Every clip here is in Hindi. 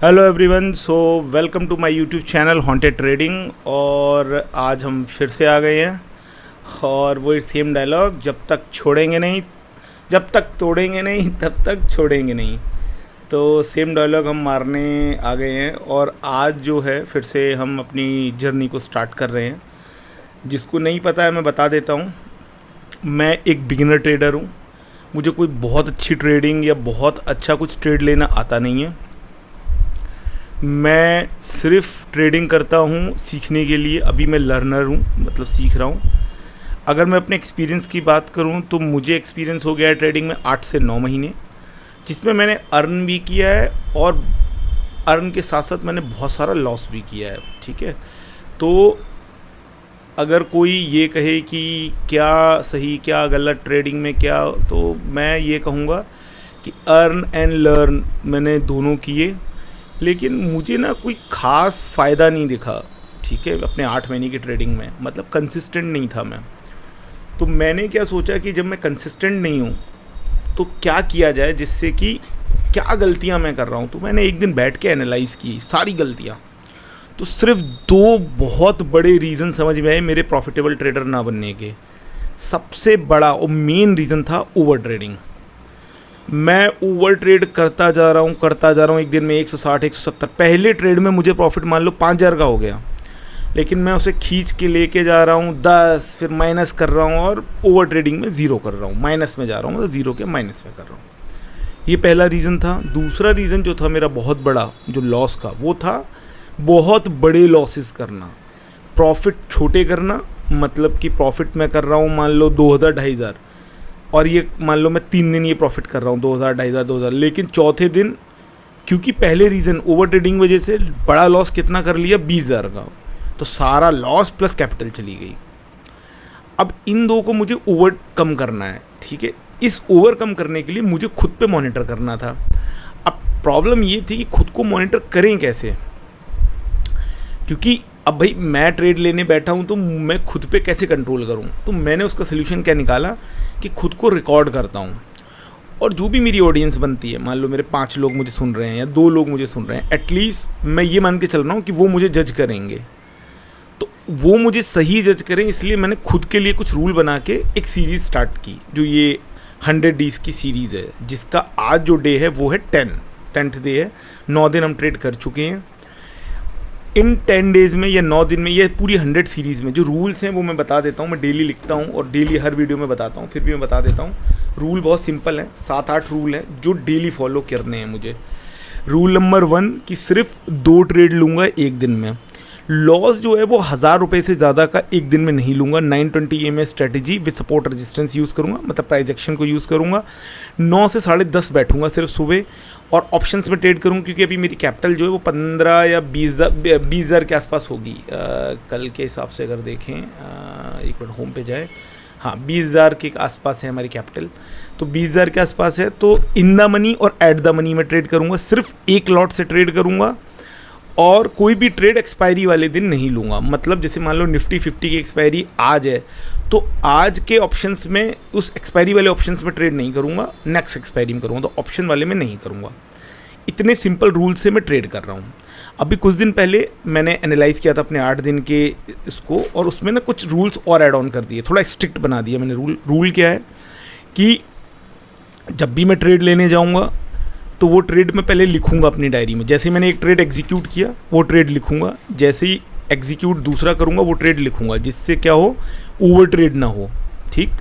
Hello everyone, so welcome to my YouTube channel haunted trading. और आज हम फिर से आ गए हैं और वही सेम डायलॉग, जब तक छोड़ेंगे नहीं, जब तक तोड़ेंगे नहीं तब तक छोड़ेंगे नहीं। तो सेम डायलॉग हम मारने आ गए हैं और आज जो है फिर से हम अपनी जर्नी को स्टार्ट कर रहे हैं। जिसको नहीं पता है मैं बता देता हूँ। मैं एक बिगिनर ट्रेडर हूँ। मुझे कोई बहुत अच्छी ट्रेडिंग या बहुत अच्छा कुछ ट्रेड लेना आता नहीं है। मैं सिर्फ ट्रेडिंग करता हूँ सीखने के लिए। अभी मैं लर्नर हूँ, मतलब सीख रहा हूँ। अगर मैं अपने एक्सपीरियंस की बात करूँ तो मुझे एक्सपीरियंस हो गया है ट्रेडिंग में 8 से 9 महीने, जिसमें मैंने अर्न भी किया है और अर्न के साथ साथ मैंने बहुत सारा लॉस भी किया है। ठीक है, तो अगर कोई ये कहे कि क्या सही क्या गलत ट्रेडिंग में क्या, तो मैं ये कहूँगा कि अर्न एंड लर्न मैंने दोनों किए, लेकिन मुझे ना कोई ख़ास फ़ायदा नहीं दिखा। ठीक है, अपने 8 महीने की ट्रेडिंग में, मतलब कंसिस्टेंट नहीं था मैं। तो मैंने क्या सोचा कि जब मैं कंसिस्टेंट नहीं हूँ तो क्या किया जाए, जिससे कि क्या गलतियाँ मैं कर रहा हूँ। तो मैंने एक दिन बैठ के एनालाइज़ की सारी गलतियाँ। तो सिर्फ 2 बहुत बड़े रीज़न समझ में आए मेरे प्रॉफिटेबल ट्रेडर ना बनने के। सबसे बड़ा और मेन रीज़न था ओवर ट्रेडिंग। मैं ओवर ट्रेड करता जा रहा हूँ। एक दिन में 160 170, पहले ट्रेड में मुझे प्रॉफिट मान लो 5,000 का हो गया, लेकिन मैं उसे खींच के लेके जा रहा हूँ 10, फिर माइनस कर रहा हूँ और ओवर ट्रेडिंग में ज़ीरो कर रहा हूँ, माइनस में जा रहा हूँ, तो ज़ीरो के माइनस में कर रहा हूँ। ये पहला रीज़न था। दूसरा रीज़न जो था मेरा बहुत बड़ा, जो लॉस का, वो था बहुत बड़े लॉसेस करना, प्रॉफिट छोटे करना। मतलब कि प्रॉफिट मैं कर रहा हूँ मान लो 2,000 2,500, और ये मान लो मैं 3 दिन ये प्रॉफिट कर रहा हूँ 2,000 2,500 2,000, लेकिन चौथे दिन, क्योंकि पहले रीज़न ओवर ट्रेडिंग वजह से बड़ा लॉस कितना कर लिया, 20,000 का, तो सारा लॉस प्लस कैपिटल चली गई। अब इन दो को मुझे ओवरकम करना है। ठीक है, इस ओवरकम करने के लिए मुझे खुद पे मॉनिटर करना था। अब प्रॉब्लम ये थी कि खुद को मॉनिटर करें कैसे, क्योंकि अब भाई मैं ट्रेड लेने बैठा हूँ तो मैं खुद पे कैसे कंट्रोल करूँ। तो मैंने उसका सलूशन क्या निकाला कि खुद को रिकॉर्ड करता हूँ, और जो भी मेरी ऑडियंस बनती है, मान लो मेरे 5 लोग मुझे सुन रहे हैं या 2 लोग मुझे सुन रहे हैं, एटलीस्ट मैं ये मान के चल रहा हूँ कि वो मुझे जज करेंगे, तो वो मुझे सही जज करें। इसलिए मैंने खुद के लिए कुछ रूल बना के एक सीरीज़ स्टार्ट की, जो ये 100 डेज़ की सीरीज़ है, जिसका आज जो डे है वो है 10th डे है। 9 दिन हम ट्रेड कर चुके हैं। इन 10 डेज़ में या 9 दिन में, ये पूरी 100 सीरीज़ में जो रूल्स हैं वो मैं बता देता हूँ। मैं डेली लिखता हूँ और डेली हर वीडियो में बताता हूँ, फिर भी मैं बता देता हूँ। रूल बहुत सिंपल है, 7-8 रूल हैं जो डेली फॉलो करने हैं मुझे। रूल नंबर 1 कि सिर्फ 2 ट्रेड लूँगा एक दिन में। लॉस जो है वो 1,000 रुपये से ज़्यादा का एक दिन में नहीं लूँगा। 920 EMA strategy with support resistance use करूँगा, मतलब प्राइस एक्शन को यूज़ करूँगा। 9 से 10:30 बैठूँगा सिर्फ सुबह, और ऑप्शंस में ट्रेड करूँ, क्योंकि अभी मेरी कैपिटल जो है वो 15 या 20,000 के आसपास होगी। कल के हिसाब से अगर देखें, एक मिनट होम पे जाए, हाँ 20,000 के आसपास है हमारी कैपिटल, तो 20,000 के आसपास है। तो इन द मनी और एट द मनी में ट्रेड करूँगा, सिर्फ एक लॉट से ट्रेड करूँगा, और कोई भी ट्रेड एक्सपायरी वाले दिन नहीं लूँगा। मतलब जैसे मान लो निफ्टी 50 की एक्सपायरी आज है, तो आज के ऑप्शंस में उस एक्सपायरी वाले ऑप्शंस में ट्रेड नहीं करूँगा, नेक्स्ट एक्सपायरी में करूँगा, तो ऑप्शन वाले में नहीं करूँगा। इतने सिंपल रूल से मैं ट्रेड कर रहा हूँ। अभी कुछ दिन पहले मैंने एनालाइज़ किया था अपने 8 दिन के इसको, और उसमें ना कुछ रूल्स और ऐड ऑन कर दिए, थोड़ा स्ट्रिक्ट बना दिया मैंने। रूल क्या है कि जब भी मैं ट्रेड लेने जाऊँगा तो वो ट्रेड मैं पहले लिखूंगा अपनी डायरी में। जैसे मैंने एक ट्रेड एग्जीक्यूट किया वो ट्रेड लिखूंगा, जैसे ही एग्जीक्यूट दूसरा करूंगा वो ट्रेड लिखूंगा, जिससे क्या हो, ओवर ट्रेड ना हो। ठीक,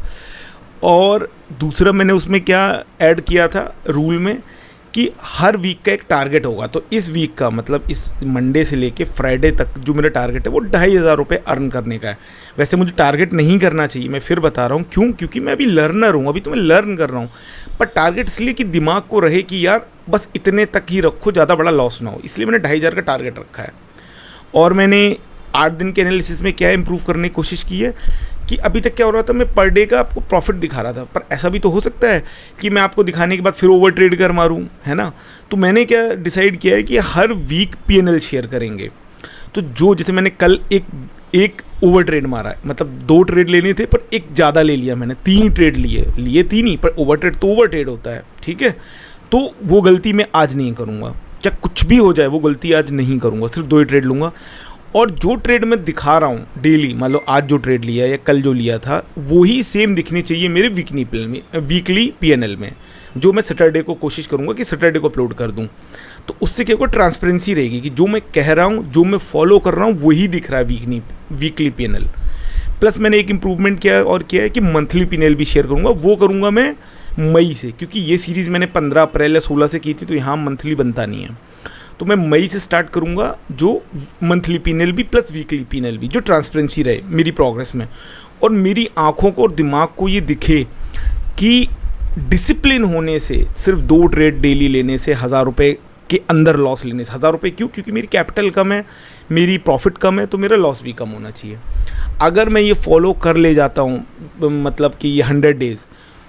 और दूसरा मैंने उसमें क्या ऐड किया था रूल में कि हर वीक का एक टारगेट होगा। तो इस वीक का मतलब इस मंडे से लेके फ्राइडे तक जो मेरा टारगेट है वो 2,500 रुपये अर्न करने का है। वैसे मुझे टारगेट नहीं करना चाहिए, मैं फिर बता रहा हूँ क्यों, क्योंकि मैं अभी लर्नर हूँ, अभी तो मैं लर्न कर रहा हूँ। पर टारगेट इसलिए कि दिमाग को रहे कि यार बस इतने तक ही रखो, ज़्यादा बड़ा लॉस ना हो, इसलिए मैंने 2,500 का टारगेट रखा है। और मैंने 8 दिन के एनालिसिस में क्या इंप्रूव करने की कोशिश की है कि अभी तक क्या हो रहा था, मैं पर डे का आपको प्रॉफिट दिखा रहा था, पर ऐसा भी तो हो सकता है कि मैं आपको दिखाने के बाद फिर ओवर ट्रेड कर मारूं, है ना। तो मैंने क्या डिसाइड किया है कि हर वीक PNL शेयर करेंगे। तो जो जैसे मैंने कल एक ओवर ट्रेड मारा है, मतलब 2 ट्रेड लेने थे पर एक ज़्यादा ले लिया मैंने, 3 ट्रेड लिए 3 ही, पर ओवर ट्रेड तो ओवर ट्रेड होता है। ठीक है, तो वो गलती मैं आज नहीं करूँगा। चाहे कुछ भी हो जाए, वो गलती आज नहीं करूँगा, सिर्फ 2 ही ट्रेड लूँगा। और जो ट्रेड मैं दिखा रहा हूँ डेली, मान लो आज जो ट्रेड लिया या कल जो लिया था, वही सेम दिखनी चाहिए मेरे वीकली पीएनएल में, जो मैं सैटरडे को कोशिश करूँगा कि सैटरडे को अपलोड कर दूँ। तो उससे क्या होगा, ट्रांसपेरेंसी रहेगी कि जो मैं कह रहा हूँ, जो मैं फॉलो कर रहा हूँ, वही दिख रहा है वीकली पीएनएल। प्लस मैंने एक इम्प्रूवमेंट किया और किया है कि मंथली पीएनएल भी शेयर करूँगा। वो करूँगा मैं मई से, क्योंकि ये सीरीज़ मैंने 15 अप्रैल या 16 से की थी, तो यहाँ मंथली बनता नहीं है। तो मैं मई से स्टार्ट करूँगा, जो मंथली पीएनएल भी प्लस वीकली पीएनएल भी, जो ट्रांसपेरेंसी रहे मेरी प्रोग्रेस में, और मेरी आँखों को और दिमाग को ये दिखे कि डिसिप्लिन होने से, सिर्फ 2 ट्रेड डेली लेने से, 1000 रुपये के अंदर लॉस लेने से, 1000 रुपये क्यों? क्योंकि मेरी कैपिटल कम है, मेरी प्रॉफिट कम है, तो मेरा लॉस भी कम होना चाहिए। अगर मैं ये फॉलो कर ले जाता हूँ, मतलब कि ये 100 डेज़,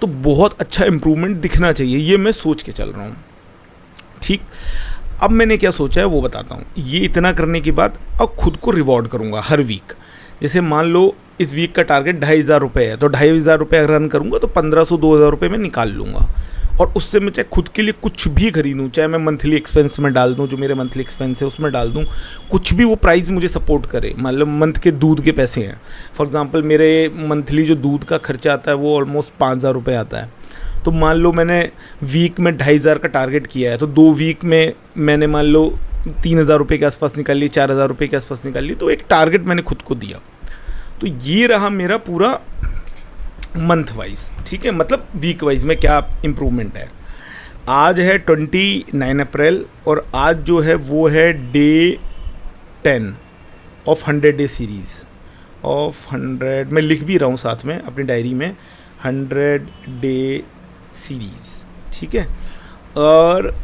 तो बहुत अच्छा इम्प्रूवमेंट दिखना चाहिए, ये मैं सोच के चल रहा हूँ। ठीक, अब मैंने क्या सोचा है वो बताता हूँ। ये इतना करने के बाद अब खुद को रिवॉर्ड करूँगा हर वीक। जैसे मान लो इस वीक का टारगेट 2500 रुपये है, तो 2500 रुपये अगर रन करूँगा तो 1500-2000 रुपये मैं निकाल लूँगा। और उससे मैं चाहे खुद के लिए कुछ भी खरीदूँ, चाहे मैं मंथली एक्सपेंस में डाल दूँ, जो मेरे मंथली एक्सपेंस है उसमें डाल दूँ, कुछ भी वो प्राइस मुझे सपोर्ट करे। मतलब मंथ के दूध के पैसे हैं, फॉर एग्जांपल मेरे मंथली जो दूध का खर्चा आता है वो ऑलमोस्ट 5000 रुपये आता है। तो मान लो मैंने वीक में 2500 का टारगेट किया है, तो 2 वीक में मैंने मान लो 3000 रुपये के आसपास निकाल ली, 4000 रुपये के आसपास निकाल ली। तो एक टारगेट मैंने खुद को दिया। तो ये रहा मेरा पूरा मंथ वाइज, ठीक है, मतलब वीक वाइज में क्या इम्प्रूवमेंट है। आज है 29 अप्रैल और आज जो है वो है day 10 of 100 day series of 100। मैं लिख भी रहा हूँ साथ में अपनी डायरी में, 100 डे सीरीज़, ठीक है। और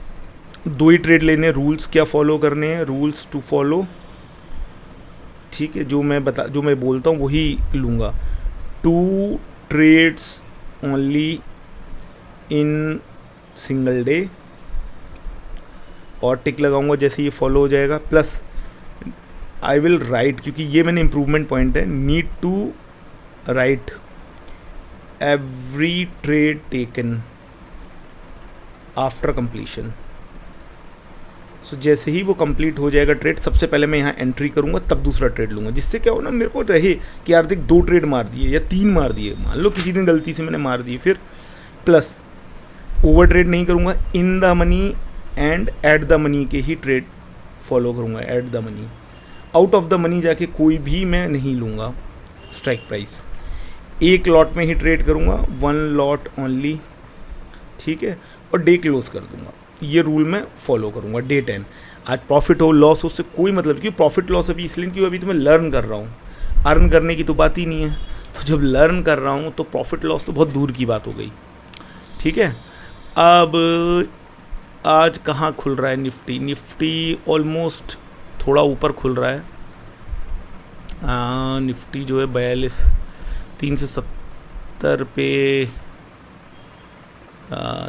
2 ही ट्रेड लेने, रूल्स क्या फॉलो करने हैं, रूल्स टू फॉलो, ठीक है। जो मैं बोलता हूँ वही लूँगा। 2 trades only in single day, और टिक लगाऊंगा जैसे ये फॉलो हो जाएगा। प्लस आई विल राइट, क्योंकि ये मैंने इम्प्रूवमेंट पॉइंट है, need to write every trade taken after completion. So जैसे ही वो कंप्लीट हो जाएगा ट्रेड, सबसे पहले मैं यहाँ एंट्री करूँगा, तब दूसरा ट्रेड लूँगा, जिससे क्या हो ना, मेरे को रहे कि यार देख 2 ट्रेड मार दिए या 3 मार दिए, मान लो किसी दिन गलती से मैंने मार दिए, फिर प्लस ओवर ट्रेड नहीं करूँगा, in the money and at the money के ही ट्रेड फॉलो करूँगा। At the money, out of the money जाके कोई भी मैं नहीं लूँगा स्ट्राइक प्राइस। 1 लॉट में ही ट्रेड करूँगा, 1 लॉट ओनली, ठीक है, और डे क्लोज कर दूँगा। ये रूल मैं फॉलो करूँगा। डे 10 आज प्रॉफिट हो लॉस हो उससे कोई मतलब, क्यों प्रॉफिट लॉस अभी इसलिए क्यों, अभी तो मैं लर्न कर रहा हूँ, अर्न करने की तो बात ही नहीं है। तो जब लर्न कर रहा हूँ तो प्रॉफिट लॉस तो बहुत दूर की बात हो गई, ठीक है। अब आज कहाँ खुल रहा है निफ्टी? निफ्टी ऑलमोस्ट थोड़ा ऊपर खुल रहा है। निफ्टी जो है 42,370 पे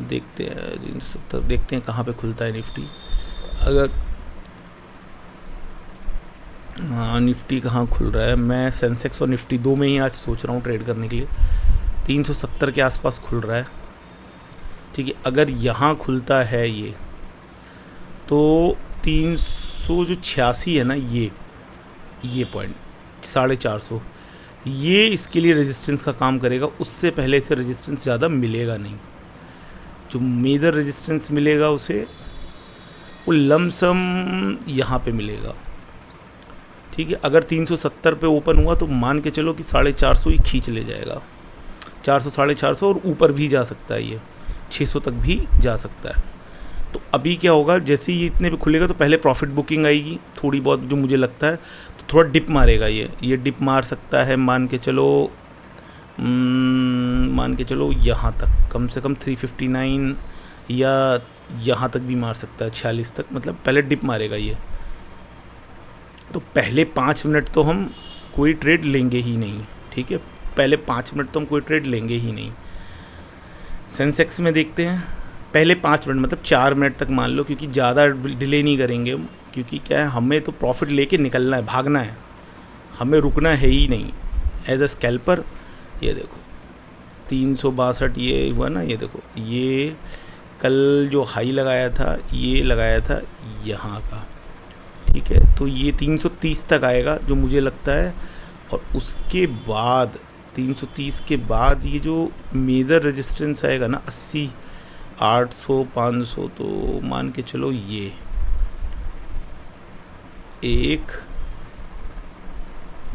देखते हैं, 370 देखते हैं कहाँ पे खुलता है निफ्टी। अगर निफ्टी कहाँ खुल रहा है, मैं सेंसेक्स और निफ्टी 2 में ही आज सोच रहा हूँ ट्रेड करने के लिए। 370 के आसपास खुल रहा है, ठीक है। अगर यहाँ खुलता है ये, तो 386 है ना, ये पॉइंट 450, ये इसके लिए रेजिस्टेंस का काम करेगा। उससे पहले से रेजिस्टेंस ज़्यादा मिलेगा नहीं। जो मेजर रेजिस्टेंस मिलेगा उसे, वो लमसम यहाँ पे मिलेगा, ठीक है। अगर 370 पे ओपन हुआ तो मान के चलो कि 450 ही खींच ले जाएगा, 400 450, और ऊपर भी जा सकता है, ये 600 तक भी जा सकता है। तो अभी क्या होगा, जैसे ही इतने पे खुलेगा तो पहले प्रॉफिट बुकिंग आएगी थोड़ी बहुत, जो मुझे लगता है, तो थोड़ा डिप मारेगा। ये डिप मार सकता है, मान के चलो यहाँ तक, कम से कम 359 या यहाँ तक भी मार सकता है, 46 तक, मतलब पहले डिप मारेगा ये। तो पहले 5 मिनट तो हम कोई ट्रेड लेंगे ही नहीं, ठीक है। पहले 5 मिनट तो हम कोई ट्रेड लेंगे ही नहीं। सेंसेक्स में देखते हैं, पहले 5 मिनट मतलब 4 मिनट तक मान लो, क्योंकि ज़्यादा डिले नहीं करेंगे हम, क्योंकि क्या है, हमें तो प्रॉफिट लेके निकलना है, भागना है, हमें रुकना है ही नहीं। एज अ स्कैल्पर ये देखो 362 ये हुआ ना, ये देखो, ये कल जो हाई लगाया था ये लगाया था यहाँ का, ठीक है। तो ये 330 तक आएगा जो मुझे लगता है, और उसके बाद 330 के बाद ये जो मेजर रेजिस्टेंस आएगा ना 80, 800, 500, तो मान के चलो ये एक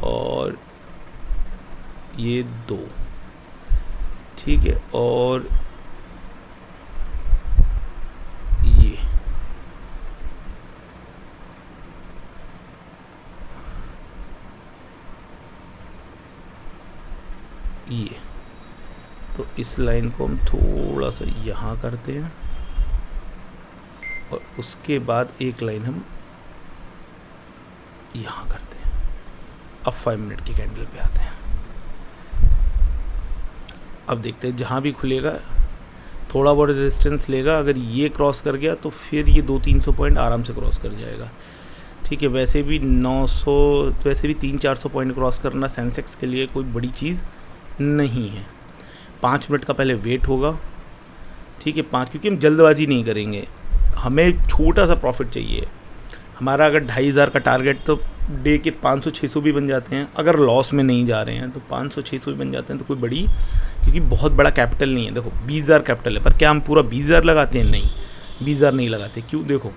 और ये 2, ठीक है, और ये तो इस लाइन को हम थोड़ा सा यहाँ करते हैं और उसके बाद एक लाइन हम यहाँ करते हैं। अब 5 मिनट की कैंडल पे आते हैं। अब देखते हैं जहाँ भी खुलेगा थोड़ा बहुत रेजिस्टेंस लेगा, अगर ये क्रॉस कर गया तो फिर ये 200-300 पॉइंट आराम से क्रॉस कर जाएगा, ठीक है। वैसे भी 900, वैसे भी 300-400 पॉइंट क्रॉस करना सेंसेक्स के लिए कोई बड़ी चीज़ नहीं है। 5 मिनट का पहले वेट होगा, ठीक है, 5, क्योंकि हम जल्दबाजी नहीं करेंगे, हमें छोटा सा प्रॉफिट चाहिए। हमारा अगर 2500 का टारगेट, तो डे के 500-600 भी बन जाते हैं, अगर लॉस में नहीं जा रहे हैं तो 500-600 भी बन जाते हैं, तो कोई बड़ी, क्योंकि बहुत बड़ा कैपिटल नहीं है। देखो 20,000 कैपिटल है, पर क्या हम पूरा 20,000 लगाते हैं? नहीं, 20,000 नहीं लगाते। क्यों? देखो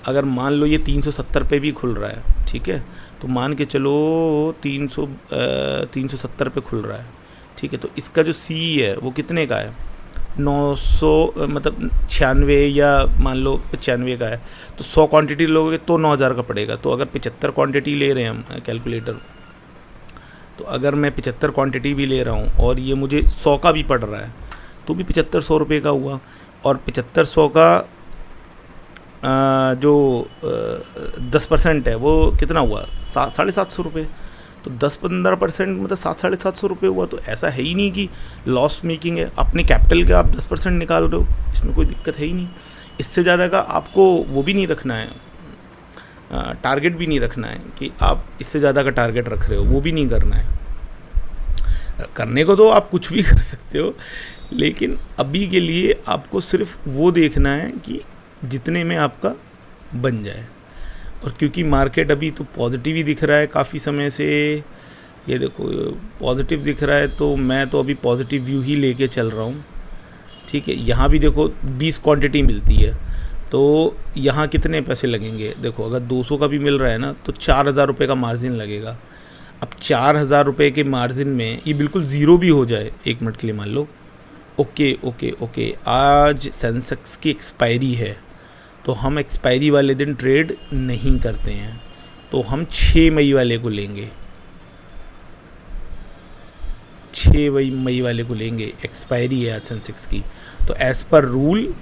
अगर मान लो ये 370 पे भी खुल रहा है, ठीक है, तो मान के चलो 370 पे खुल रहा है, ठीक है, तो इसका जो सी है वो कितने का है? 900, मतलब 96 या मान लो 95 का है, तो 100 क्वांटिटी लोगे तो 9,000 का पड़ेगा। तो अगर 75 क्वांटिटी ले रहे हैं हम कैलकुलेटर, तो अगर मैं 75 क्वांटिटी भी ले रहा हूँ और ये मुझे 100 का भी पड़ रहा है, तो भी 7500 रुपये का हुआ। और 7500 का जो 10% है वो कितना हुआ? 750 रुपये। तो 10-15% मतलब 700-750 रुपये हुआ। तो ऐसा है ही नहीं कि लॉस मेकिंग है, अपने कैपिटल के आप 10% निकाल रहे हो, इसमें कोई दिक्कत है ही नहीं। इससे ज़्यादा का आपको वो भी नहीं रखना है, टारगेट भी नहीं रखना है कि आप इससे ज़्यादा का टारगेट रख रहे हो, वो भी नहीं करना है। करने को तो आप कुछ भी कर सकते हो, लेकिन अभी के लिए आपको सिर्फ वो देखना है कि जितने में आपका बन जाए। और क्योंकि मार्केट अभी तो पॉजिटिव ही दिख रहा है काफ़ी समय से, ये देखो पॉजिटिव दिख रहा है, तो मैं तो अभी पॉजिटिव व्यू ही लेके चल रहा हूँ, ठीक है। यहाँ भी देखो 20 क्वांटिटी मिलती है, तो यहाँ कितने पैसे लगेंगे? देखो अगर 200 का भी मिल रहा है ना, तो 4,000 रुपये का मार्जिन लगेगा। अब 4,000 रुपये के मार्जिन में ये बिल्कुल ज़ीरो भी हो जाए 1 मिनट के लिए, मान लो ओके आज सेंसेक्स की एक्सपायरी है, तो हम एक्सपायरी वाले दिन ट्रेड नहीं करते हैं, तो हम 6 मई वाले को लेंगे, 6 मई वाले को लेंगे। एक्सपायरी है आज सेंसेक्स की, तो एज़ पर रूल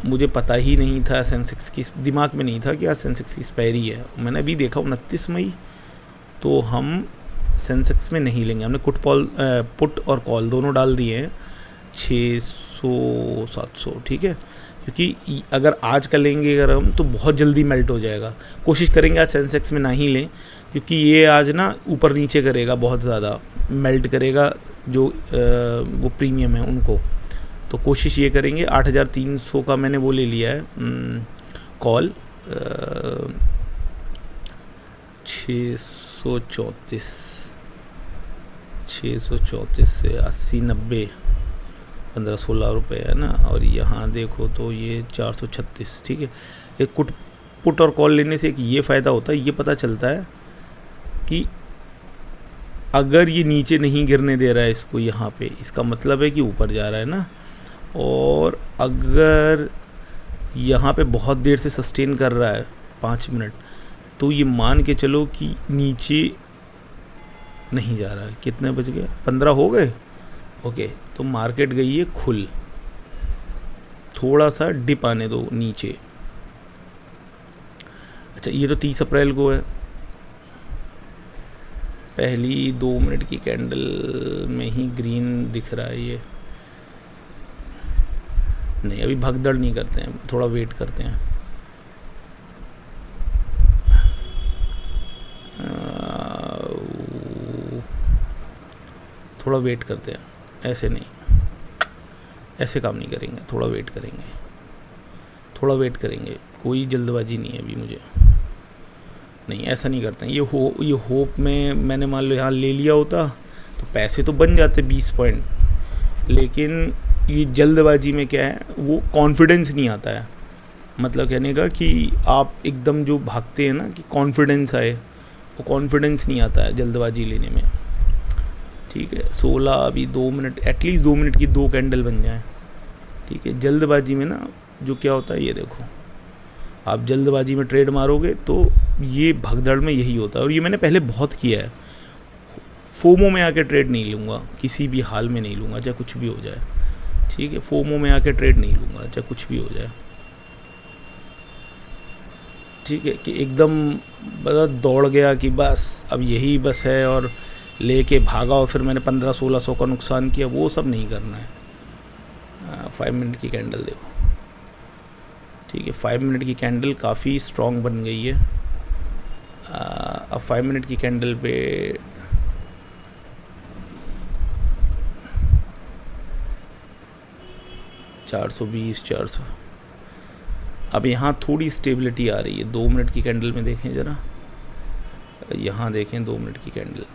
मुझे पता ही नहीं था, सेंसेक्स की दिमाग में नहीं था कि आज सेंसेक्स की एक्सपायरी है। मैंने अभी देखा 29 मई, तो हम सेंसेक्स में नहीं लेंगे। हमने पुट और कॉल दोनों डाल दिए हैं 600-700, ठीक है, क्योंकि अगर आज का लेंगे अगर हम, तो बहुत जल्दी मेल्ट हो जाएगा। कोशिश करेंगे आज सेंसेक्स में ना ही लें, क्योंकि ये आज ना ऊपर नीचे करेगा, बहुत ज़्यादा मेल्ट करेगा जो वो प्रीमियम है उनको। तो कोशिश ये करेंगे 8,300 का मैंने वो ले लिया है कॉल, 634 से 80-90, 15-16 रुपये है ना। और यहाँ देखो तो ये 436, ठीक है। एक पुट और कॉल लेने से एक ये फ़ायदा होता है, ये पता चलता है कि अगर ये नीचे नहीं गिरने दे रहा है इसको यहाँ पे, इसका मतलब है कि ऊपर जा रहा है ना। और अगर यहाँ पे बहुत देर से सस्टेन कर रहा है 5 मिनट, तो ये मान के चलो कि नीचे नहीं जा रहा है। कितने बज गए? 15 हो गए। ओके, तो मार्केट गई है खुल, थोड़ा सा डिप आने दो नीचे। अच्छा, ये तो 30 अप्रैल को है, पहली 2 मिनट की कैंडल में ही ग्रीन दिख रहा है ये। नहीं, अभी भगदड़ नहीं करते हैं, थोड़ा वेट करते हैं। थोड़ा वेट करते हैं, ऐसे नहीं, ऐसे काम नहीं करेंगे, थोड़ा वेट करेंगे, थोड़ा वेट करेंगे, कोई जल्दबाजी नहीं है अभी मुझे, नहीं ऐसा नहीं करते हैं। ये होप में मैंने मान लो यहाँ ले लिया होता तो पैसे तो बन जाते 20 पॉइंट, लेकिन ये जल्दबाजी में क्या है, वो कॉन्फिडेंस नहीं आता है। मतलब कहने का कि आप एकदम जो भागते हैं ना कि कॉन्फिडेंस आए, वो कॉन्फिडेंस नहीं आता है जल्दबाजी लेने में। ठीक है, 16 अभी 2 मिनट, एटलीस्ट 2 मिनट की 2 कैंडल बन जाए। ठीक है, जल्दबाजी में ना जो क्या होता है, ये देखो, आप जल्दबाजी में ट्रेड मारोगे तो ये भगदड़ में यही होता है, और ये मैंने पहले बहुत किया है। फोमो में आके ट्रेड नहीं लूँगा, किसी भी हाल में नहीं लूँगा, चाहे कुछ भी हो जाए। ठीक है, फोमो में आके ट्रेड नहीं लूँगा, चाहे कुछ भी हो जाए। ठीक है, कि एकदम बस दौड़ गया कि बस अब यही बस है और लेके भागा और फिर मैंने 1500-1600 का नुकसान किया, वो सब नहीं करना है। 5 मिनट की कैंडल देखो। ठीक है, 5 मिनट की कैंडल काफ़ी स्ट्रॉन्ग बन गई है। अब 5 मिनट की कैंडल पे $420, अब यहाँ थोड़ी स्टेबिलिटी आ रही है। 2 मिनट की कैंडल में देखें ज़रा, यहाँ देखें 2 मिनट की कैंडल,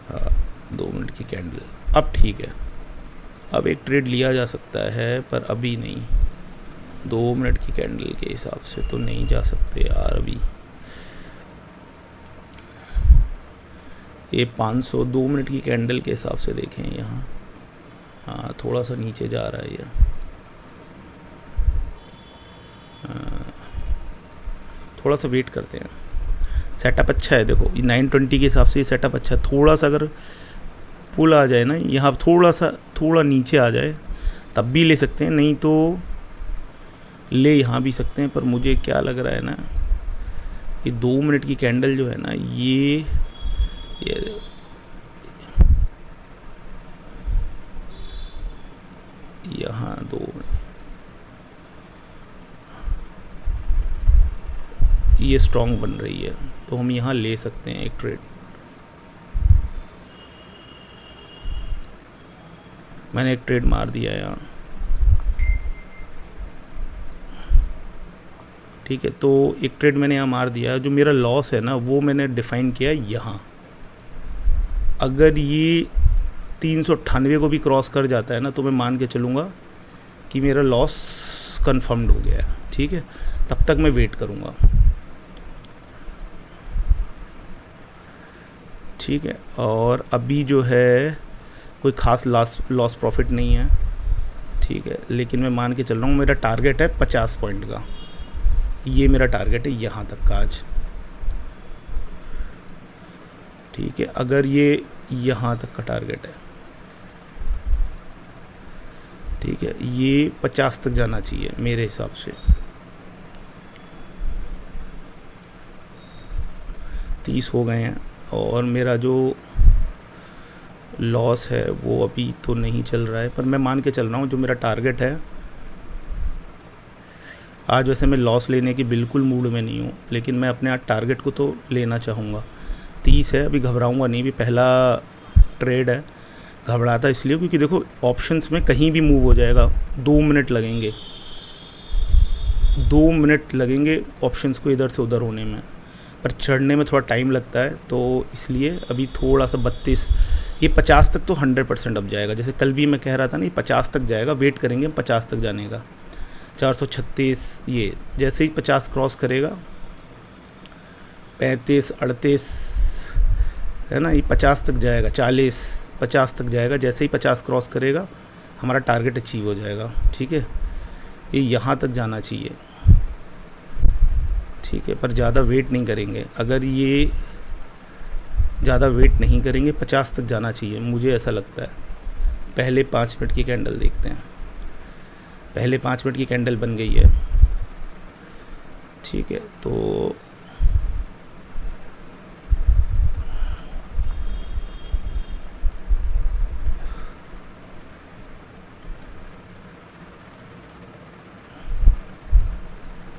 हाँ 2 मिनट की कैंडल अब ठीक है, अब एक ट्रेड लिया जा सकता है, पर अभी नहीं। 2 मिनट की कैंडल के हिसाब से तो नहीं जा सकते यार अभी। ये 500 2 मिनट की कैंडल के हिसाब से देखें यहाँ, हाँ थोड़ा सा नीचे जा रहा है ये, थोड़ा सा वेट करते हैं। सेटअप अच्छा है, देखो 920 के हिसाब से ये सेटअप अच्छा है। थोड़ा सा अगर पुल आ जाए ना यहाँ, थोड़ा नीचे आ जाए तब भी ले सकते हैं, नहीं तो ले यहाँ भी सकते हैं। पर मुझे क्या लग रहा है ना, ये 2 मिनट की कैंडल जो है ना, ये यहाँ 2 मिनट, ये स्ट्रॉन्ग बन रही है तो हम यहाँ ले सकते हैं एक ट्रेड। मैंने एक ट्रेड मार दिया यहाँ। ठीक है, तो एक ट्रेड मैंने यहाँ मार दिया। जो मेरा लॉस है ना, वो मैंने डिफाइन किया यहाँ। अगर ये 398 को भी क्रॉस कर जाता है ना, तो मैं मान के चलूँगा कि मेरा लॉस कंफर्म्ड हो गया है। ठीक है, तब तक मैं वेट करूँगा। ठीक है, और अभी जो है कोई ख़ास लॉस प्रॉफिट नहीं है। ठीक है, लेकिन मैं मान के चल रहा हूँ मेरा टारगेट है 50 पॉइंट का, ये मेरा टारगेट है यहाँ तक का आज। ठीक है, अगर ये यहाँ तक का टारगेट है, ठीक है, ये 50 तक जाना चाहिए मेरे हिसाब से। 30 हो गए हैं, और मेरा जो लॉस है वो अभी तो नहीं चल रहा है, पर मैं मान के चल रहा हूँ जो मेरा टारगेट है। आज वैसे मैं लॉस लेने की बिल्कुल मूड में नहीं हूँ, लेकिन मैं अपने आज टारगेट को तो लेना चाहूँगा। 30 है, अभी घबराऊँगा नहीं, भी पहला ट्रेड है। घबराता इसलिए क्योंकि देखो ऑप्शंस में कहीं भी मूव हो जाएगा। 2 मिनट लगेंगे, 2 मिनट लगेंगे ऑप्शंस को इधर से उधर होने में, पर चढ़ने में थोड़ा टाइम लगता है। तो इसलिए अभी थोड़ा सा 32, ये 50 तक तो 100% अब जाएगा। जैसे कल भी मैं कह रहा था ना, ये 50 तक जाएगा, वेट करेंगे 50 तक जाने का। 436, ये जैसे ही 50 क्रॉस करेगा, 35, 38 है ना, ये 50 तक जाएगा, 40, 50 तक जाएगा। जैसे ही 50 क्रॉस kरेगा हमारा टारगेट अचीव हो जाएगा। ठीक है, ये यहाँ तक जाना चाहिए। ठीक है, पर ज़्यादा वेट नहीं करेंगे। अगर ये ज़्यादा वेट नहीं करेंगे, 50 तक जाना चाहिए, मुझे ऐसा लगता है। पहले 5 मिनट की कैंडल देखते हैं। पहले 5 मिनट की कैंडल बन गई है। ठीक है, तो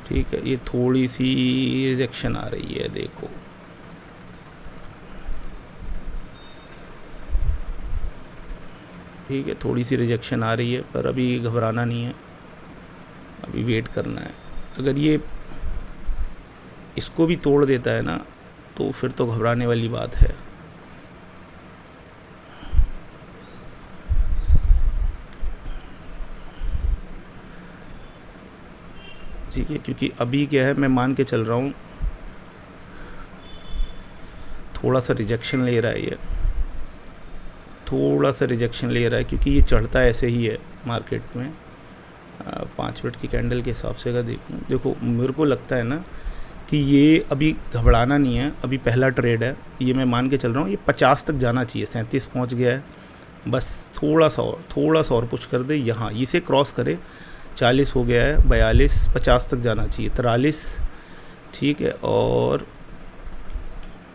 ठीक है, ये थोड़ी सी रिजेक्शन आ रही है, देखो ठीक है, थोड़ी सी रिजेक्शन आ रही है, पर अभी घबराना नहीं है, अभी वेट करना है। अगर ये इसको भी तोड़ देता है ना, तो फिर तो घबराने वाली बात है। ठीक है, क्योंकि अभी क्या है, मैं मान के चल रहा हूँ थोड़ा सा रिजेक्शन ले रहा है, ये थोड़ा सा रिजेक्शन ले रहा है, क्योंकि ये चढ़ता ऐसे ही है मार्केट में। 5 मिनट की कैंडल के हिसाब से अगर देखो मेरे को लगता है ना कि ये अभी घबराना नहीं है, अभी पहला ट्रेड है, ये मैं मान के चल रहा हूँ ये 50 तक जाना चाहिए। 37 पहुँच गया है, बस थोड़ा सा और पुश कर दे, यहाँ इसे क्रॉस करे। 40 हो गया है, 42, 50 तक जाना चाहिए, 43, ठीक है, और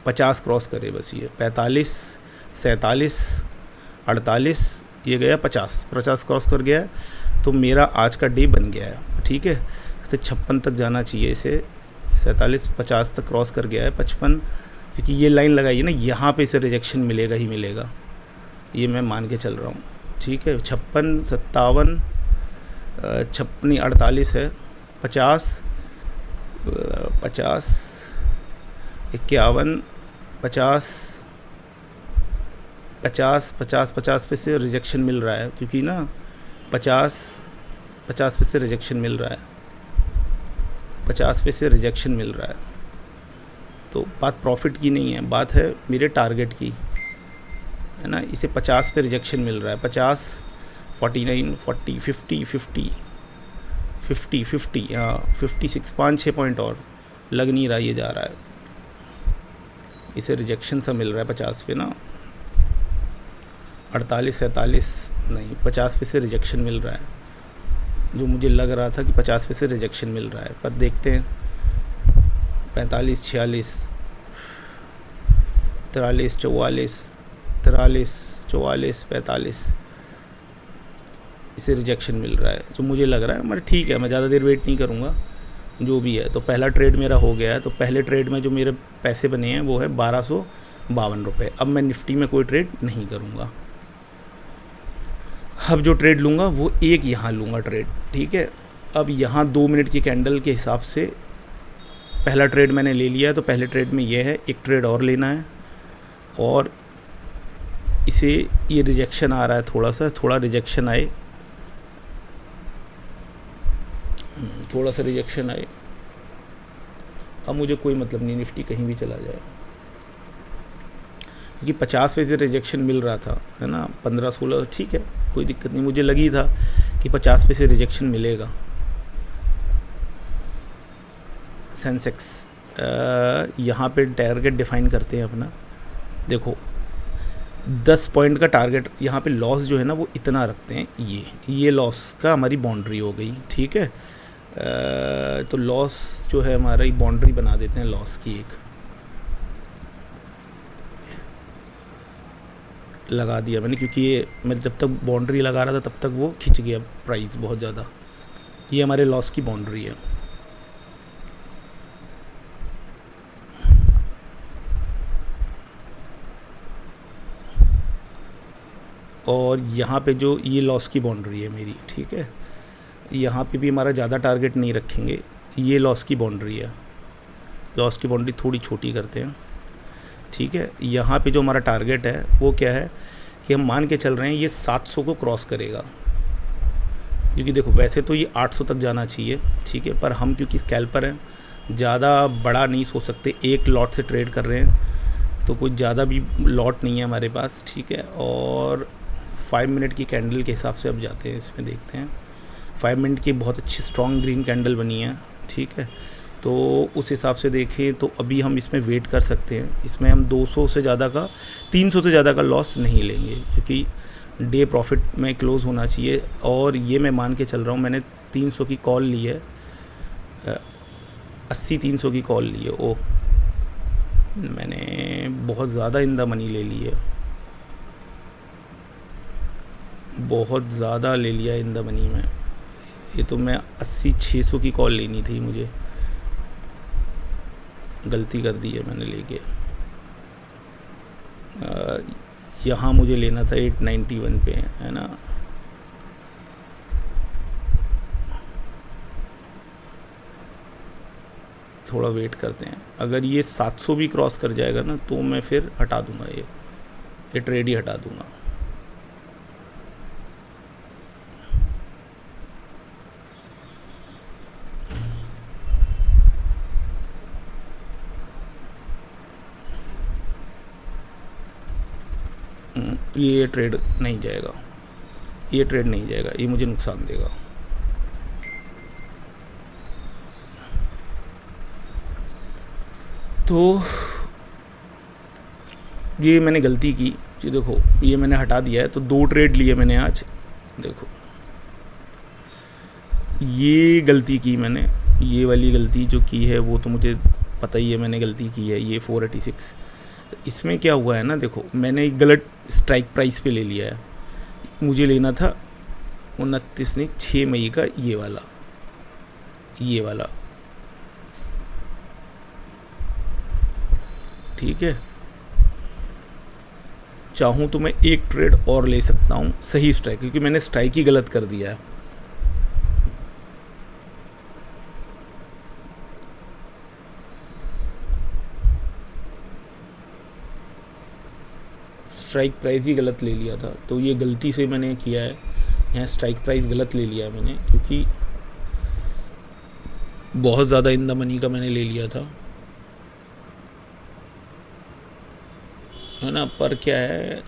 50 क्रॉस करे बस, ये 45, 47, 48, ये गया 50 क्रॉस कर गया है, तो मेरा आज का डे बन गया है। ठीक है, इसे 56 तक जाना चाहिए, इसे 47, 50 तक क्रॉस कर गया है, 55, क्योंकि ये लाइन लगाई है ना, यहाँ पे इसे रिजेक्शन मिलेगा ही मिलेगा, ये मैं मान के चल रहा हूँ। ठीक है, 56, 57, 48 है, 50, 51, 50 पे से रिजेक्शन मिल रहा है, क्योंकि ना 50 पे से रिजेक्शन मिल रहा है, 50 पे से रिजेक्शन मिल रहा है। तो बात प्रॉफिट की नहीं है, बात है मेरे टारगेट की, है ना। इसे 50 पे रिजेक्शन मिल रहा है, 50, 49, 40, 50, 50, 50, 50, हाँ 56, 5-6 पॉइंट और लग नहीं रहा, ये जा रहा है, इसे रिजेक्शन सा मिल रहा है 50 पे ना। 48, 47 नहीं, 50 पे से रिजेक्शन मिल रहा है, जो मुझे लग रहा था कि 50 पे से रिजेक्शन मिल रहा है, पर देखते हैं। 45, 46, 43, 44, 45, इसे रिजेक्शन मिल रहा है, जो मुझे लग रहा है। मतलब ठीक है, मैं ज़्यादा देर वेट नहीं करूँगा, जो भी है। तो पहला ट्रेड मेरा हो गया है, तो पहले ट्रेड में जो मेरे पैसे बने हैं वो है 1252 रुपये। अब मैं निफ्टी में कोई ट्रेड नहीं करूँगा, अब जो ट्रेड लूँगा वो एक यहाँ लूँगा ट्रेड। ठीक है, अब यहाँ 2 मिनट की कैंडल के हिसाब से पहला ट्रेड मैंने ले लिया है, तो पहले ट्रेड में ये है, एक ट्रेड और लेना है, और इसे ये रिजेक्शन आ रहा है, थोड़ा रिजेक्शन आए, थोड़ा सा रिजेक्शन आए। अब मुझे कोई मतलब नहीं निफ्टी कहीं भी चला जाए, क्योंकि 50 पे से रिजेक्शन मिल रहा था, है ना, 15-16, ठीक है, कोई दिक्कत नहीं। मुझे लगी था कि 50 पे से रिजेक्शन मिलेगा। सेंसेक्स यहाँ पे टारगेट डिफाइन करते हैं अपना, देखो 10 पॉइंट का टारगेट, यहाँ पे लॉस जो है ना वो इतना रखते हैं, ये लॉस का हमारी बाउंड्री हो गई। ठीक है, तो लॉस जो है हमारा ही बाउंड्री बना देते हैं लॉस की, एक लगा दिया मैंने, क्योंकि ये मैं जब तक बाउंड्री लगा रहा था तब तक वो खिंच गया प्राइस बहुत ज़्यादा। ये हमारे लॉस की बाउंड्री है। और यहाँ पे जो ये लॉस की बाउंड्री है मेरी, ठीक है, यहाँ पे भी हमारा ज़्यादा टारगेट नहीं रखेंगे, ये लॉस की बाउंड्री है, लॉस की बाउंड्री थोड़ी छोटी करते हैं। ठीक है, यहाँ पे जो हमारा टारगेट है वो क्या है कि हम मान के चल रहे हैं ये 700 को क्रॉस करेगा, क्योंकि देखो वैसे तो ये 800 तक जाना चाहिए। ठीक है, पर हम क्योंकि स्कैल्पर हैं, ज़्यादा बड़ा नहीं सोच सकते, एक लॉट से ट्रेड कर रहे हैं, तो कोई ज़्यादा भी लॉट नहीं है हमारे पास। ठीक है, और 5 मिनट की कैंडल के हिसाब से अब जाते हैं, इसमें देखते हैं। 5 मिनट की बहुत अच्छी स्ट्रॉन्ग ग्रीन कैंडल बनी है। ठीक है, तो उस हिसाब से देखें तो अभी हम इसमें वेट कर सकते हैं, इसमें हम 200 से ज़्यादा का, 300 से ज़्यादा का लॉस नहीं लेंगे, क्योंकि डे प्रॉफिट में क्लोज़ होना चाहिए। और ये मैं मान के चल रहा हूँ, मैंने 300 की कॉल ली है, 80-300 की कॉल ली है। ओह, मैंने बहुत ज़्यादा इन द मनी ले ली है, बहुत ज़्यादा ले लिया इन द मनी में। ये तो मैं 80-600 की कॉल लेनी थी, मुझे गलती कर दी है मैंने लेके। यहाँ मुझे लेना था 891 पे, है ना। थोड़ा वेट करते हैं, अगर ये 700 भी क्रॉस कर जाएगा ना तो मैं फिर हटा दूंगा, ये ट्रेड ही हटा दूंगा। ये ट्रेड नहीं जाएगा, ये ट्रेड नहीं जाएगा, ये मुझे नुकसान देगा। तो ये मैंने गलती की कि देखो ये मैंने हटा दिया है, तो 2 ट्रेड लिए मैंने आज। देखो ये गलती की मैंने, ये वाली गलती जो की है वो तो मुझे पता ही है मैंने गलती की है, ये 486। तो इसमें क्या हुआ है ना, देखो मैंने एक गलत स्ट्राइक प्राइस पे ले लिया है। मुझे लेना था 29 नहीं 6 मई का ये वाला, ठीक है। चाहूँ तो मैं एक ट्रेड और ले सकता हूँ सही स्ट्राइक, क्योंकि मैंने स्ट्राइक ही गलत कर दिया है। स्ट्राइक प्राइस ही गलत ले लिया था, तो ये गलती से मैंने किया है, यहाँ स्ट्राइक प्राइस गलत ले लिया है मैंने, क्योंकि बहुत ज़्यादा इन द मनी का मैंने ले लिया था, है ना। पर क्या है,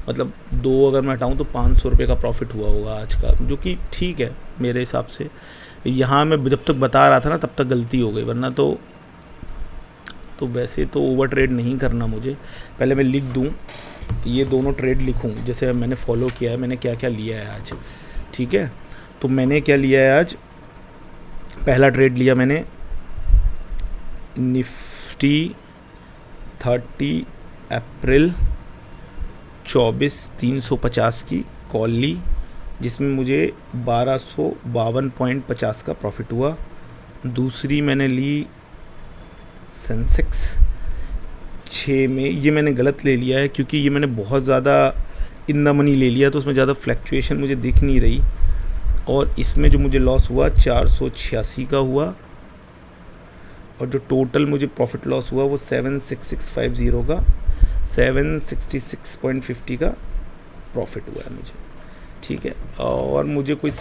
मतलब 2 अगर मैं हटाऊँ तो 500 रुपये का प्रॉफिट हुआ होगा आज का, जो कि ठीक है मेरे हिसाब से। यहाँ मैं जब तक बता रहा था ना तब तक गलती हो गई, वरना तो वैसे तो ओवर ट्रेड नहीं करना मुझे। पहले मैं लिख दूँ, ये दोनों ट्रेड लिखूँ जैसे मैंने फॉलो किया है, मैंने क्या क्या लिया है आज, ठीक है। तो मैंने क्या लिया है आज, पहला ट्रेड लिया मैंने निफ्टी 30 अप्रैल 24 350 की कॉल ली, जिसमें मुझे 1252.50 का प्रॉफिट हुआ। दूसरी मैंने ली सेंसेक्स 6 में, ये मैंने गलत ले लिया है क्योंकि ये मैंने बहुत ज़्यादा इन द मनी ले लिया, तो उसमें ज़्यादा फ्लैक्चुएशन मुझे दिख नहीं रही, और इसमें जो मुझे लॉस हुआ 486 का हुआ, और जो टोटल मुझे प्रॉफिट लॉस हुआ वो 76650 का 766.50 का प्रॉफिट हुआ है मुझे, ठीक है। और मुझे कोई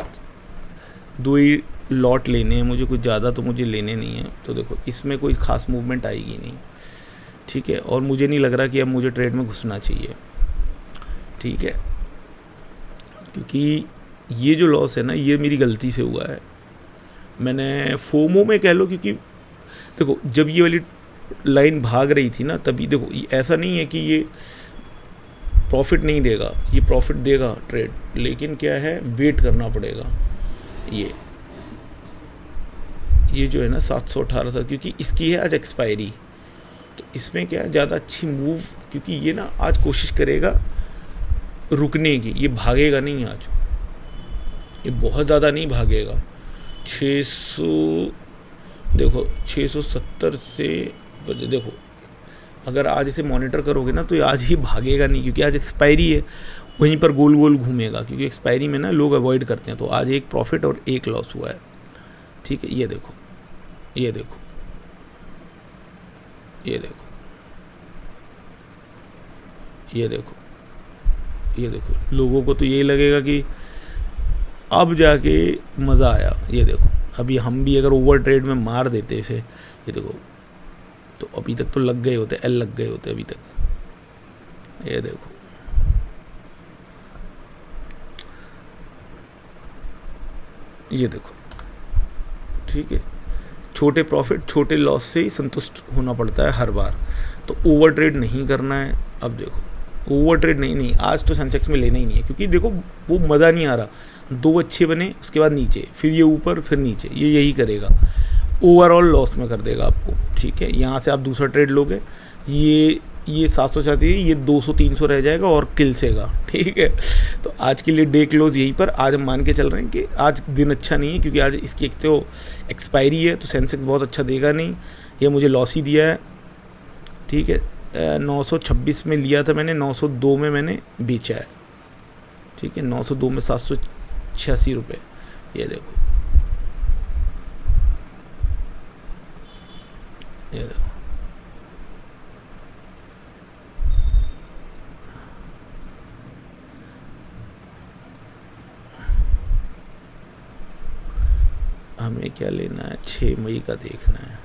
2 ही लॉट लेने हैं, मुझे कुछ ज़्यादा तो मुझे लेने नहीं है। तो देखो इसमें कोई ख़ास मूवमेंट आएगी नहीं, ठीक है। और मुझे नहीं लग रहा कि अब मुझे ट्रेड में घुसना चाहिए, ठीक है, क्योंकि ये जो लॉस है ना ये मेरी गलती से हुआ है। मैंने फोमो में कह लो, क्योंकि देखो जब ये वाली लाइन भाग रही थी ना तभी, देखो ऐसा नहीं है कि ये प्रॉफिट नहीं देगा, ये प्रॉफिट देगा ट्रेड, लेकिन क्या है वेट करना पड़ेगा। ये जो है ना 718 क्योंकि इसकी है आज एक्सपायरी, तो इसमें क्या है ज़्यादा अच्छी मूव, क्योंकि ये ना आज कोशिश करेगा रुकने की, ये भागेगा नहीं आज, ये बहुत ज़्यादा नहीं भागेगा। 600 देखो 670 से देखो, अगर आज इसे मॉनिटर करोगे ना तो ये आज ही भागेगा नहीं, क्योंकि आज एक्सपायरी है, वहीं पर गोल गोल घूमेगा, क्योंकि एक्सपायरी में ना लोग अवॉइड करते हैं। तो आज एक प्रॉफिट और एक लॉस हुआ है, ठीक है। ये देखो ये देखो ये देखो ये देखो ये देखो, लोगों को तो यही लगेगा कि अब जाके मज़ा आया। ये देखो अभी हम भी अगर ओवर ट्रेड में मार देते इसे, ये देखो, तो अभी तक तो लग गए होते, एल लग गए होते अभी तक। ये देखो ये देखो, ठीक है। छोटे प्रॉफिट छोटे लॉस से ही संतुष्ट होना पड़ता है हर बार, तो ओवर ट्रेड नहीं करना है। अब देखो ओवर ट्रेड नहीं आज तो सेंसेक्स में लेना ही नहीं है, क्योंकि देखो वो मज़ा नहीं आ रहा। 2 अच्छे बने, उसके बाद नीचे, फिर ये ऊपर, फिर नीचे, ये यही करेगा, ओवरऑल लॉस में कर देगा आपको, ठीक है। यहाँ से आप दूसरा ट्रेड लोगे, ये 700 चाहती है, ये 200-300 रह जाएगा और किल सेगा, ठीक है। तो आज के लिए डे क्लोज यहीं पर। आज हम मान के चल रहे हैं कि आज दिन अच्छा नहीं है, क्योंकि आज इसकी एक तो एक्सपायरी है, तो सेंसेक्स बहुत अच्छा देगा नहीं, ये मुझे लॉस ही दिया है, ठीक है। 926 में लिया था मैंने, 902 में मैंने बेचा है, ठीक है, 902 में 786 रुपये, ये देखो, ये देखो। हमें क्या लेना है, 6 मई का देखना है।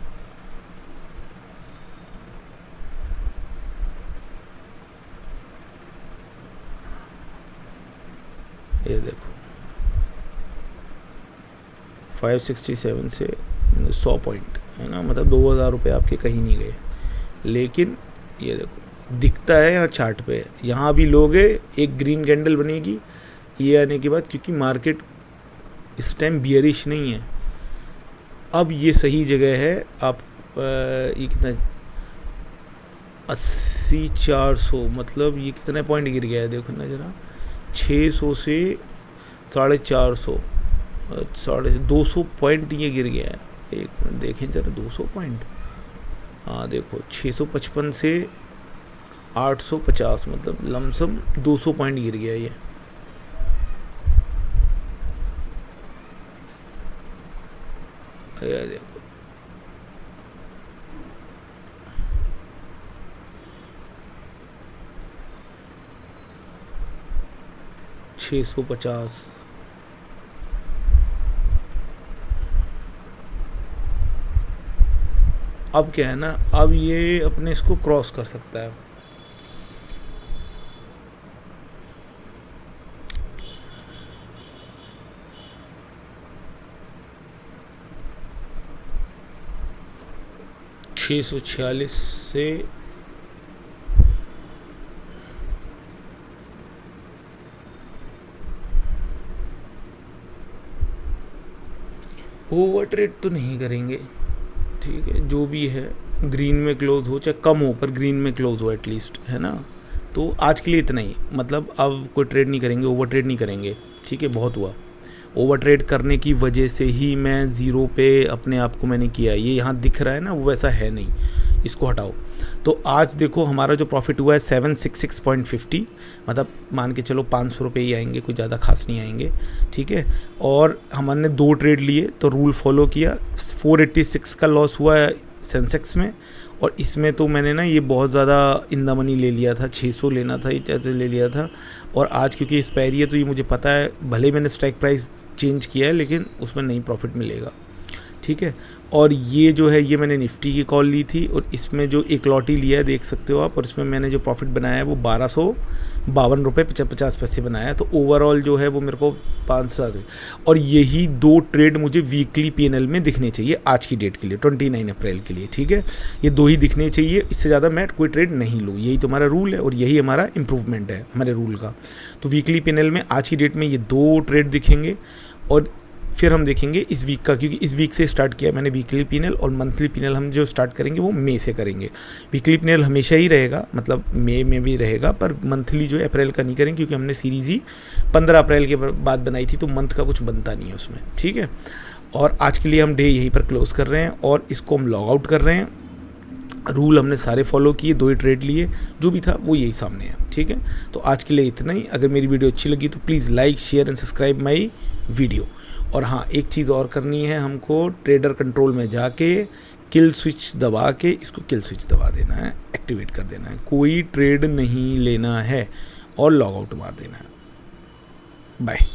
ये देखो 567 से 100 पॉइंट है ना, मतलब 2000 रुपये आपके कहीं नहीं गए। लेकिन ये देखो दिखता है यहाँ चार्ट पे, यहाँ भी लोगे, एक ग्रीन कैंडल बनेगी ये आने के बाद, क्योंकि मार्केट इस टाइम बियरिश नहीं है। अब ये सही जगह है। आप ये कितना 80-400, मतलब ये कितने पॉइंट गिर गया है देखो ना जरा, 600 से 450, 200 पॉइंट ये गिर गया है। एक मिनट देखें जरा, 200 पॉइंट, हाँ देखो 655 से 850, मतलब लमसम 200 पॉइंट गिर गया ये देखो। छः 650, अब क्या है ना, अब ये अपने इसको क्रॉस कर सकता है। छः 646 से ओवर ट्रेड तो नहीं करेंगे, ठीक है, जो भी है ग्रीन में क्लोज हो चाहे कम हो, पर ग्रीन में क्लोज हो एटलीस्ट, है ना। तो आज के लिए इतना ही, मतलब अब कोई ट्रेड नहीं करेंगे, ओवर ट्रेड नहीं करेंगे, ठीक है, बहुत हुआ। ओवर ट्रेड करने की वजह से ही मैं ज़ीरो पे अपने आप को मैंने किया, ये यहाँ दिख रहा है ना, वो वैसा है नहीं, इसको हटाओ। तो आज देखो हमारा जो प्रॉफिट हुआ है 766.50, मतलब मान के चलो 500 रुपये ही आएंगे, कोई ज़्यादा खास नहीं आएंगे, ठीक है। और हमने 2 ट्रेड लिए तो रूल फॉलो किया। 486 का लॉस हुआ है सेंसेक्स में, और इसमें तो मैंने ना ये बहुत ज़्यादा इन द मनी ले लिया था, 600 लेना था, ये ले लिया था। और आज क्योंकि एक्सपायरी है तो ये मुझे पता है, भले मैंने स्ट्राइक प्राइस चेंज किया है लेकिन उसमें नहीं प्रॉफिट मिलेगा, ठीक है। और ये जो है ये मैंने निफ्टी की कॉल ली थी, और इसमें जो एक लॉटी लिया है देख सकते हो आप, और इसमें मैंने जो प्रॉफिट बनाया है वो 1252 रुपये 50 पैसे बनाया है। तो ओवरऑल जो है वो मेरे को 500 है। और यही 2 ट्रेड मुझे वीकली पीएनएल में दिखने चाहिए आज की डेट के लिए, 29 अप्रैल के लिए, ठीक है। ये 2 ही दिखने चाहिए, इससे ज़्यादा मैं कोई ट्रेड नहीं लूँ, यही तो हमारा रूल है और यही हमारा इम्प्रूवमेंट है हमारे रूल का। तो वीकली पीएनएल में आज की डेट में ये 2 ट्रेड दिखेंगे, और फिर हम देखेंगे इस वीक का, क्योंकि इस वीक से स्टार्ट किया मैंने वीकली पीएनएल, और मंथली पीएनएल हम जो स्टार्ट करेंगे वो मई से करेंगे। वीकली पीएनएल हमेशा ही रहेगा, मतलब मई में भी रहेगा, पर मंथली जो है अप्रैल का नहीं करेंगे, क्योंकि हमने सीरीज़ ही 15 अप्रैल के बाद बनाई थी, तो मंथ का कुछ बनता नहीं है उसमें, ठीक है। और आज के लिए हम डे यहीं पर क्लोज़ कर रहे हैं, और इसको हम लॉग आउट कर रहे हैं। रूल हमने सारे फॉलो किए, 2 ही ट्रेड लिए, जो भी था वो यही सामने है, ठीक है। तो आज के लिए इतना ही। अगर मेरी वीडियो अच्छी लगी तो please like, share and subscribe my video. और हाँ, एक चीज़ और करनी है हमको, ट्रेडर कंट्रोल में जाके किल स्विच दबा के इसको किल स्विच दबा देना है, एक्टिवेट कर देना है, कोई ट्रेड नहीं लेना है और लॉग आउट मार देना है। बाय।